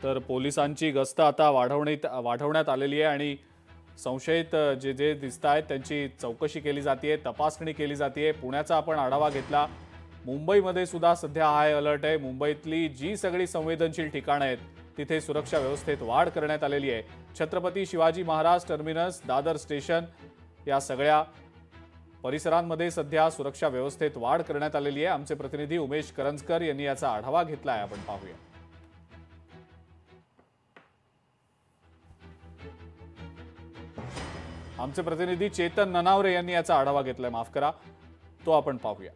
तर पोलिसांची गस्त आता वाढवण्यात आलेली आहे आणि संशयित जे जे दिसत आहेत त्यांची चौकशी केली जाते, तपासणी केली जाते। पुण्याचा आपण आढावा घेतला। मुंबईमध्ये सुद्धा सध्या हाय अलर्ट आहे। मुंबईतली जी सगळी संवेदनशील ठिकाणं आहेत तिथे सुरक्षा व्यवस्थेत वाढ करण्यात आलेली आहे। छत्रपती शिवाजी महाराज टर्मिनस, दादर स्टेशन या सगळ्या परिसरांमध्ये सध्या सुरक्षा व्यवस्थेत वाढ करण्यात आलेली आहे। आमचे प्रतिनिधी उमेश करंजकर यांनी याचा आढावा घेतलाय, आपण पाहूया। आमचे प्रतिनिधी चेतन ननावरे यांनी याचा आढावा घेतलाय, माफ करा, तो आपण पाहूया।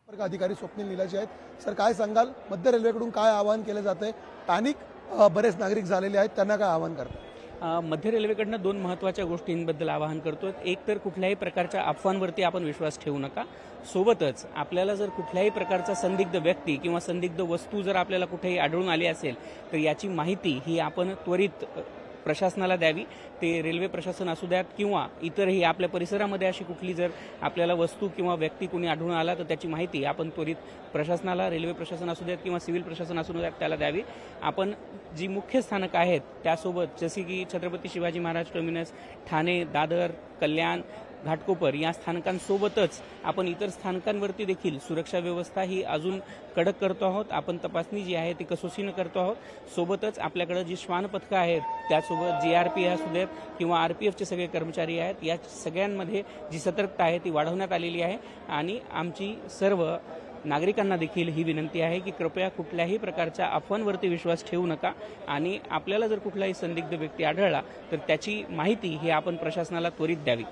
अधिकारी स्वप्नील निलाजी आहेत। सर, काय सांगाल, मध्य रेल्वेकडून काय आवाहन केले जाते? पॅनिक बरेच नागरिक झालेले आहेत, त्यांना काय आवाहन करतात? मध्य रेल्वेकडनं दोन महत्त्वाच्या गोष्टींबद्दल आवाहन करतो। एक तर कुठल्याही प्रकारच्या अफवांवरती आपण विश्वास ठेवू नका। सोबतच आपल्याला जर कुठल्याही प्रकारचा संदिग्ध व्यक्ती किंवा संदिग्ध वस्तू जर आपल्याला कुठेही आढळून आली असेल तर याची माहिती ही आपण त्वरित प्रशासनाला द्यावी। ते रेल्वे प्रशासन असू द्यात किंवा इतरही आपल्या परिसरामध्ये अशी कुठली जर आपल्याला वस्तू किंवा व्यक्ती कोणी आढळून आला तर त्याची माहिती आपण त्वरित प्रशासनाला, रेल्वे प्रशासन असू द्यात किंवा सिव्हिल प्रशासन असू द्यात, त्याला द्यावी। आपण जी मुख्य स्थानक आहेत त्यासोबत जसे की छत्रपती शिवाजी महाराज टर्मिनस, ठाणे, दादर, कल्याण, घाटकोपर या स्थानकांसोबतच आपण इतर स्थानकांवरती देखील सुरक्षा व्यवस्था ही अजून कडक करतो आहोत। आपण तपासणी जी आहे ती कसोशीनं करतो आहोत। सोबतच आपल्याकडे जी श्वान पथकं आहेत त्यासोबत जीआरपी असू देत किंवा आरपीएफचे सगळे कर्मचारी आहेत, या सगळ्यांमध्ये जी सतर्कता आहे ती वाढवण्यात आलेली आहे। आणि आमची सर्व नागरिकांना देखील ही विनंती आहे की कृपया कुठल्याही प्रकारच्या अफवांवरती विश्वास ठेवू नका आणि आपल्याला जर कुठलाही संदिग्ध व्यक्ती आढळला तर त्याची माहिती ही आपण प्रशासनाला त्वरित द्यावी।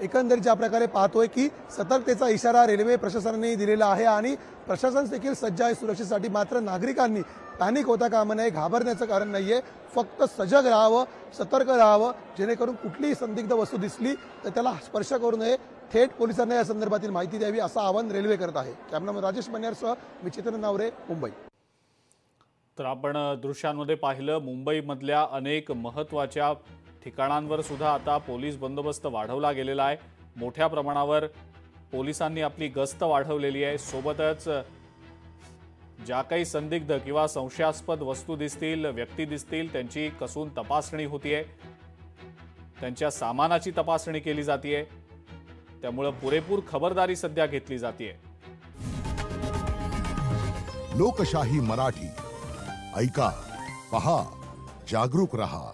एकंदरीत ज्या प्रकारे पाहतोय की सतर्कतेचा इशारा रेल्वे प्रशासनाने दिलेला आहे आणि प्रशासन देखील सज्ज आहे सुरक्षेसाठी। मात्र नागरिकांनी पॅनिक होता कामा नये, घाबरण्याचं कारण नाहीये। फक्त सजग राहावं, सतर्क राहावं, जेणेकरून कुठलीही संदिग्ध वस्तू दिसली तर त्याला स्पर्श करू नये। थेट पोलिसांना या संदर्भातील माहिती द्यावी असं आवाहन रेल्वे करत आहे। कॅमेरामन राजेश मन्यारसह मी चेतन ननावरे, मुंबई। तर आपण दृश्यांमध्ये पाहिलं, मुंबईमधल्या अनेक महत्त्वाच्या ठिकाणांवर सुद्धा आता पोलीस बंदोबस्त वाढवला गेलेला आहे। मोठ्या प्रमाणावर पोलिसांनी आपली गस्त वाढवलेली आहे। सोबतच ज्या काही संदिग्ध किंवा संशयास्पद वस्तू दिसतील, व्यक्ती दिसतील, त्यांची कसून तपासणी होतीये, त्यांच्या सामानाची तपासणी केली जाते। त्यामुळे पुरेपूर खबरदारी सध्या घेतली जाते। लोकशाही मराठी ऐका, पहा, जागरूक रहा।